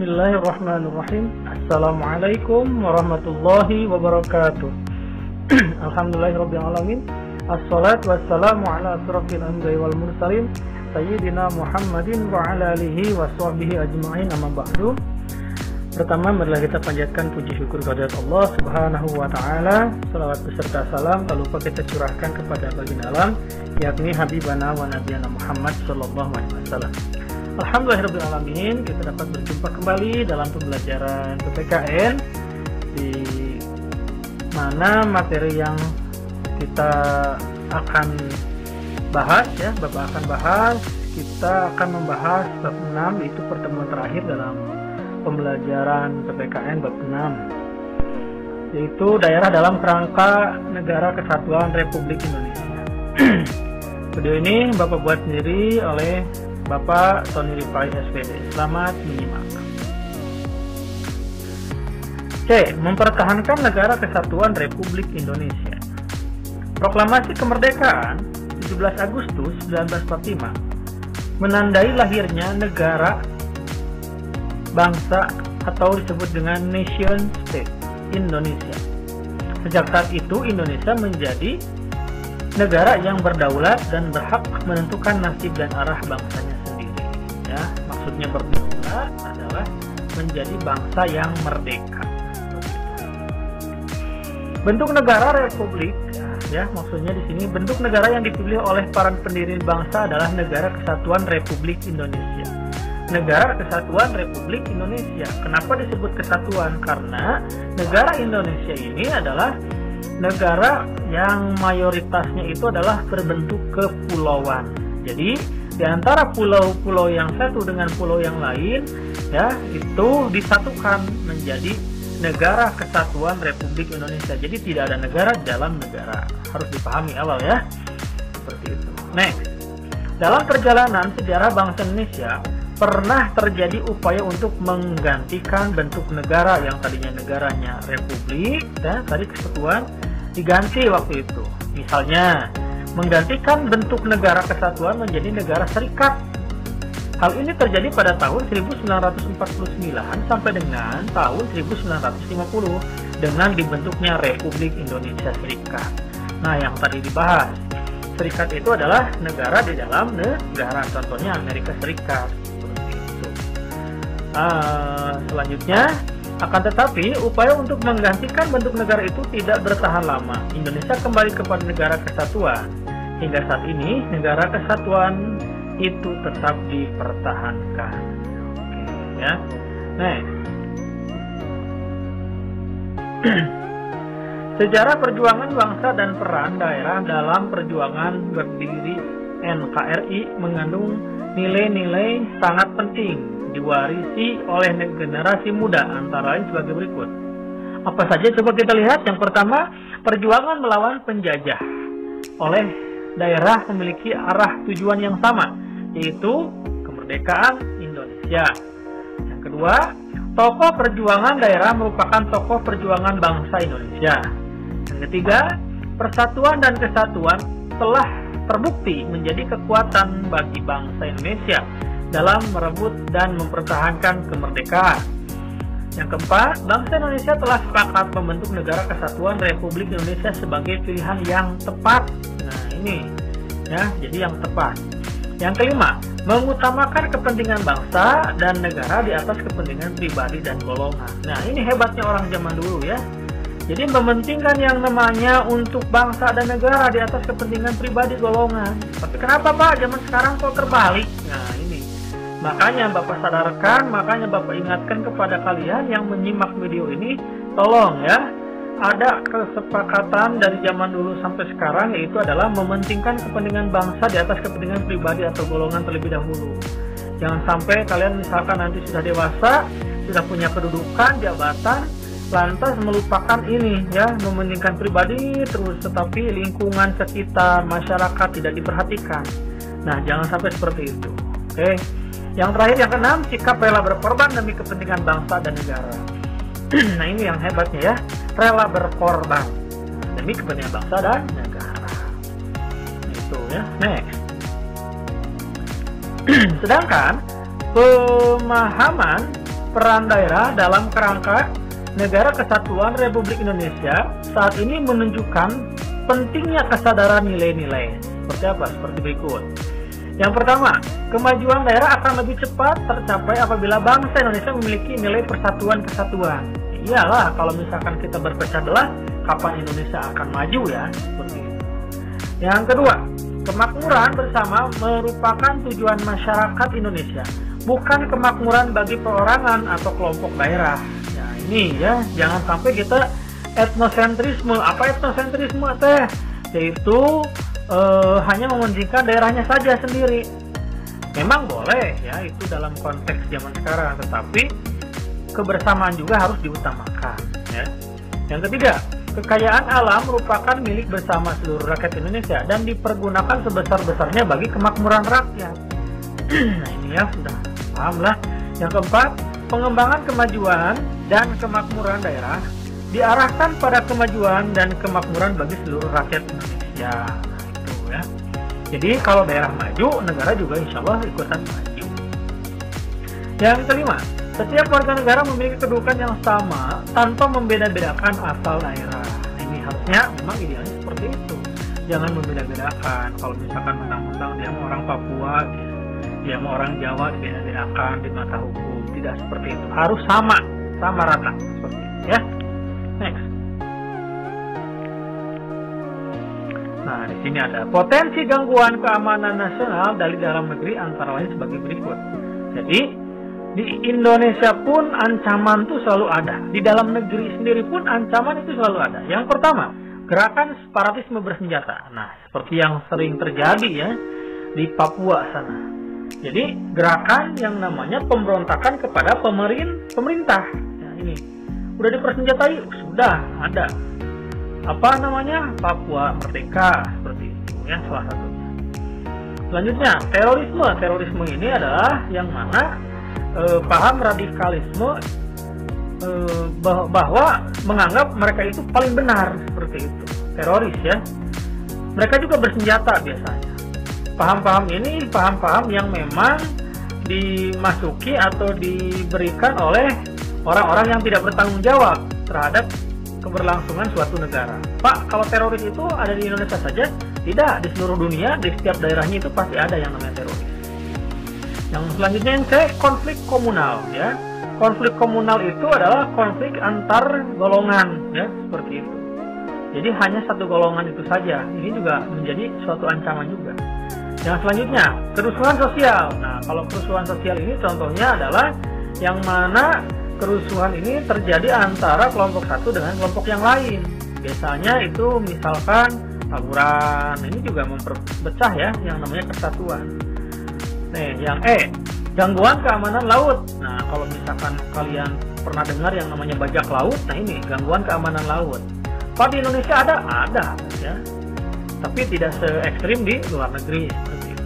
Bismillahirrahmanirrahim. Assalamualaikum warahmatullahi wabarakatuh. Alhamdulillahirrabbilalamin. Assalatu wassalamu ala asrafil anbiya'i wal mursalin Sayyidina Muhammadin wa ala alihi wa sahbihi ajma'in, amma ba'du. Pertama, marilah kita panjatkan puji syukur kehadirat Allah Subhanahu wa ta'ala. Salawat beserta salam tak lupa kita curahkan kepada baginda alam, yakni Habibana wa Nabiyana Muhammad sallallahu alaihi wasallam. Alhamdulillahirrabbilalamin, kita dapat berjumpa kembali dalam pembelajaran PPKN, di mana materi yang kita akan bahas, Bapak akan bahas, kita akan membahas bab 6, yaitu pertemuan terakhir dalam pembelajaran PPKN bab 6, yaitu daerah dalam kerangka Negara Kesatuan Republik Indonesia. Video ini Bapak buat sendiri oleh Bapak Tony Rifai SPD. Selamat menyimak. C. Mempertahankan Negara Kesatuan Republik Indonesia. Proklamasi Kemerdekaan 17 Agustus 1945 menandai lahirnya negara bangsa atau disebut dengan nation state Indonesia. Sejak saat itu Indonesia menjadi negara yang berdaulat dan berhak menentukan nasib dan arah bangsanya sendiri. Maksudnya berdaulat adalah menjadi bangsa yang merdeka. Bentuk negara republik, maksudnya di sini bentuk negara yang dipilih oleh para pendiri bangsa adalah Negara Kesatuan Republik Indonesia. Negara Kesatuan Republik Indonesia. Kenapa disebut kesatuan? Karena negara Indonesia ini adalah negara yang mayoritasnya itu adalah berbentuk kepulauan. Jadi di antara pulau-pulau yang satu dengan pulau yang lain, itu disatukan menjadi Negara Kesatuan Republik Indonesia. Jadi tidak ada negara dalam negara. Harus dipahami awal seperti itu. Next, dalam perjalanan sejarah bangsa Indonesia pernah terjadi upaya untuk menggantikan bentuk negara yang tadinya negaranya republik, tadi kesatuan, diganti waktu itu. Misalnya, menggantikan bentuk negara kesatuan menjadi negara serikat. Hal ini terjadi pada tahun 1949 sampai dengan tahun 1950 dengan dibentuknya Republik Indonesia Serikat. Nah, yang tadi dibahas, serikat itu adalah negara di dalam negara, contohnya Amerika Serikat. Seperti itu. Selanjutnya, akan tetapi upaya untuk menggantikan bentuk negara itu tidak bertahan lama. Indonesia kembali kepada negara kesatuan. Hingga saat ini, negara kesatuan itu tetap dipertahankan. Next. Sejarah perjuangan bangsa dan peran daerah dalam perjuangan berdiri NKRI mengandung nilai-nilai sangat penting diwarisi oleh generasi muda, antara lain sebagai berikut. Apa saja coba kita lihat. Yang pertama, perjuangan melawan penjajah oleh daerah memiliki arah tujuan yang sama, yaitu kemerdekaan Indonesia. Yang kedua, tokoh perjuangan daerah merupakan tokoh perjuangan bangsa Indonesia. Yang ketiga, persatuan dan kesatuan telah terbukti menjadi kekuatan bagi bangsa Indonesia dalam merebut dan mempertahankan kemerdekaan. Yang keempat, bangsa Indonesia telah sepakat membentuk Negara Kesatuan Republik Indonesia sebagai pilihan yang tepat. Nah, ini jadi yang tepat. Yang kelima, mengutamakan kepentingan bangsa dan negara di atas kepentingan pribadi dan golongan. Nah, ini hebatnya orang zaman dulu Jadi mementingkan yang namanya untuk bangsa dan negara di atas kepentingan pribadi golongan. Tapi kenapa Pak zaman sekarang kok terbalik? Nah, ini. Makanya Bapak sadarkan, makanya Bapak ingatkan kepada kalian yang menyimak video ini, tolong ada kesepakatan dari zaman dulu sampai sekarang, yaitu adalah mementingkan kepentingan bangsa di atas kepentingan pribadi atau golongan terlebih dahulu. Jangan sampai kalian misalkan nanti sudah dewasa, sudah punya kedudukan, jabatan, lantas melupakan ini mementingkan pribadi terus, tetapi lingkungan sekitar, masyarakat tidak diperhatikan. Nah, jangan sampai seperti itu. Yang terakhir, yang keenam, sikap rela berkorban demi kepentingan bangsa dan negara. Nah, ini yang hebatnya rela berkorban demi kepentingan bangsa dan negara. Itu Next. Sedangkan pemahaman peran daerah dalam kerangka Negara Kesatuan Republik Indonesia saat ini menunjukkan pentingnya kesadaran nilai-nilai. Seperti apa? Seperti berikut. Yang pertama, kemajuan daerah akan lebih cepat tercapai apabila bangsa Indonesia memiliki nilai persatuan-kesatuan. Iyalah, kalau misalkan kita berpecah belah, kapan Indonesia akan maju ya? Seperti itu. Yang kedua, kemakmuran bersama merupakan tujuan masyarakat Indonesia, bukan kemakmuran bagi perorangan atau kelompok daerah. Ya ini ya, jangan sampai kita etnosentrisme. Apa etnosentrisme teh? Yaitu hanya mementingkan daerahnya saja sendiri. Memang boleh ya, itu dalam konteks zaman sekarang, tetapi kebersamaan juga harus diutamakan ya. Yang ketiga, kekayaan alam merupakan milik bersama seluruh rakyat Indonesia dan dipergunakan sebesar-besarnya bagi kemakmuran rakyat. Nah ini ya, sudah paham lah. Yang keempat, pengembangan kemajuan dan kemakmuran daerah diarahkan pada kemajuan dan kemakmuran bagi seluruh rakyat Indonesia. Ya. Jadi kalau daerah maju, negara juga insya Allah ikutan maju. Yang kelima, setiap warga negara memiliki kedudukan yang sama tanpa membeda-bedakan asal daerah. Ini harusnya memang idealnya seperti itu. Jangan membeda-bedakan. Kalau misalkan mentang-mentang dia mau orang Papua, dia mau orang Jawa, dibeda-bedakan di mata hukum. Tidak seperti itu. Harus sama rata seperti itu ya. Next. Nah, di sini ada potensi gangguan keamanan nasional dari dalam negeri antara lain sebagai berikut. Jadi, di Indonesia pun ancaman itu selalu ada. Di dalam negeri sendiri pun ancaman itu selalu ada. Yang pertama, gerakan separatisme bersenjata. Nah, seperti yang sering terjadi ya di Papua sana. Jadi, gerakan yang namanya pemberontakan kepada pemerintah. Nah, ini udah dipersenjatai, sudah ada. Apa namanya? Papua Merdeka, seperti itu ya, salah satunya. Selanjutnya, terorisme ini adalah yang mana paham radikalisme bahwa menganggap mereka itu paling benar, seperti itu. Teroris ya, mereka juga bersenjata biasanya. Paham-paham ini paham-paham yang memang dimasuki atau diberikan oleh orang-orang yang tidak bertanggung jawab terhadap keberlangsungan suatu negara. Pak, kalau teroris itu ada di Indonesia saja? Tidak, di seluruh dunia, di setiap daerahnya itu pasti ada yang namanya teroris. Yang selanjutnya yang konflik komunal ya. Konflik komunal itu adalah konflik antar golongan ya, seperti itu. Jadi hanya satu golongan itu saja. Ini juga menjadi suatu ancaman juga. Yang selanjutnya, kerusuhan sosial. Nah, kalau kerusuhan sosial ini contohnya adalah yang mana kerusuhan ini terjadi antara kelompok satu dengan kelompok yang lain. Biasanya itu misalkan tawuran. Ini juga memperpecah ya yang namanya kesatuan. Nih, yang gangguan keamanan laut. Nah, kalau misalkan kalian pernah dengar yang namanya bajak laut, nah ini gangguan keamanan laut. Pak, di Indonesia ada ya. Tapi tidak se-ekstrim di luar negeri seperti itu.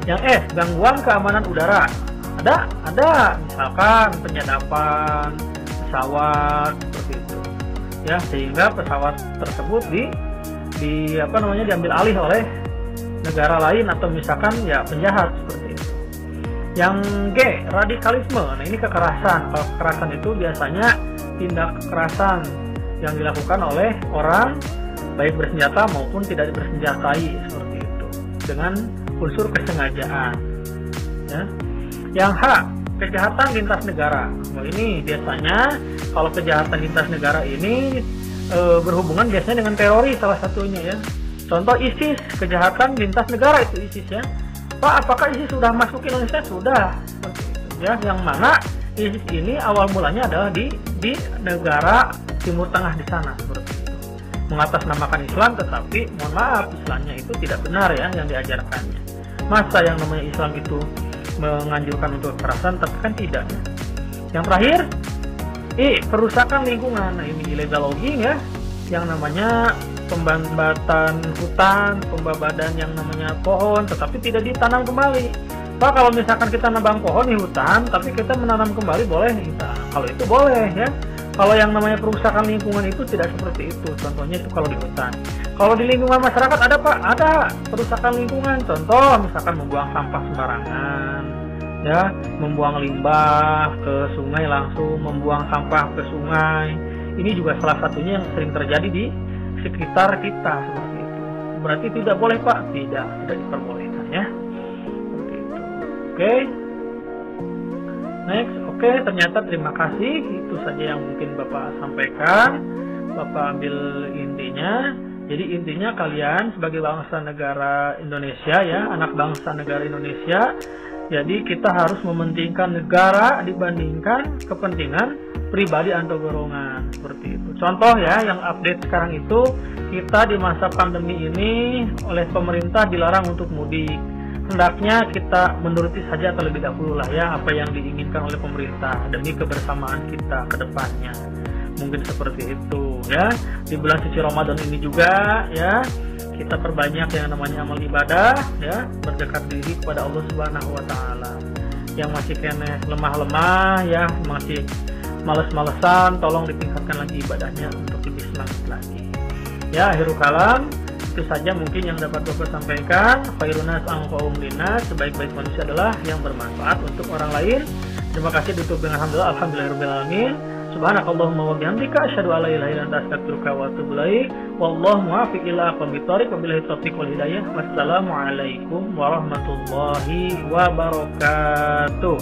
Yang gangguan keamanan udara. Ada misalkan penyadapan pesawat seperti itu ya, sehingga pesawat tersebut diambil alih oleh negara lain atau misalkan ya penjahat seperti itu. Yang G, radikalisme. Nah, ini kekerasan. Kalau kekerasan itu biasanya tindak kekerasan yang dilakukan oleh orang baik bersenjata maupun tidak bersenjatai seperti itu dengan unsur kesengajaan ya. Yang H, kejahatan lintas negara. Nah, ini biasanya kalau kejahatan lintas negara ini berhubungan biasanya dengan teroris salah satunya ya. Contoh ISIS, kejahatan lintas negara itu ISIS ya. Pak, apakah ISIS sudah masuk ke Indonesia? Sudah. Seperti itu ya. Yang mana ISIS ini awal mulanya adalah di negara Timur Tengah di sana seperti itu. Mengatasnamakan Islam, tetapi mohon maaf Islamnya itu tidak benar ya yang diajarkannya. Masa yang namanya Islam itu menganjurkan untuk kekerasan, tapi kan tidak ya. Yang terakhir, kerusakan lingkungan. Nah, ini illegal logging ya, yang namanya pembambatan hutan, pembabadan yang namanya pohon, tetapi tidak ditanam kembali. Pak, kalau misalkan kita nebang pohon di hutan, tapi kita menanam kembali boleh? Nah, kalau itu boleh ya. Kalau yang namanya perusakan lingkungan itu tidak seperti itu. Contohnya itu kalau di hutan. Kalau di lingkungan masyarakat ada Pak, ada perusakan lingkungan. Contoh misalkan membuang sampah sembarangan, ya, membuang limbah ke sungai langsung, membuang sampah ke sungai. Ini juga salah satunya yang sering terjadi di sekitar kita seperti itu. Berarti tidak boleh Pak? Tidak diperbolehkan ya. Seperti itu. Oke. Next, oke, ternyata terima kasih. Itu saja yang mungkin Bapak sampaikan. Bapak ambil intinya. Jadi intinya kalian sebagai bangsa negara Indonesia ya, anak bangsa negara Indonesia, jadi kita harus mementingkan negara dibandingkan kepentingan pribadi atau golongan, seperti itu. Contoh ya, yang update sekarang itu, kita di masa pandemi ini oleh pemerintah dilarang untuk mudik. Hendaknya kita menuruti saja terlebih dahulu lah ya apa yang diinginkan oleh pemerintah demi kebersamaan kita ke depannya. Mungkin seperti itu ya. Di bulan suci Ramadan ini juga ya, kita perbanyak yang namanya amal ibadah ya, berdekat diri kepada Allah Subhanahu wa taala. Yang masih kena lemah-lemah ya, masih males-malesan, tolong ditingkatkan lagi ibadahnya untuk lebih semangat lagi. Ya, akhirul kalam, itu saja mungkin yang dapat Bapak sampaikan. Khairun nas anfa'uhum linnas, sebaik-baik manusia adalah yang bermanfaat untuk orang lain. Terima kasih, ditutup dengan alhamdulillah, alhamdulillahirabbil alamin. Subhanakallahumma wa bihamdika asyhadu an la ilaha illa anta astaghfiruka wa atubu ilaik. Wallahu muwaffiq ila aqwamit thoriq, wabillahi taufiq wal hidayah. Wassalamu alaikum warahmatullahi wabarakatuh.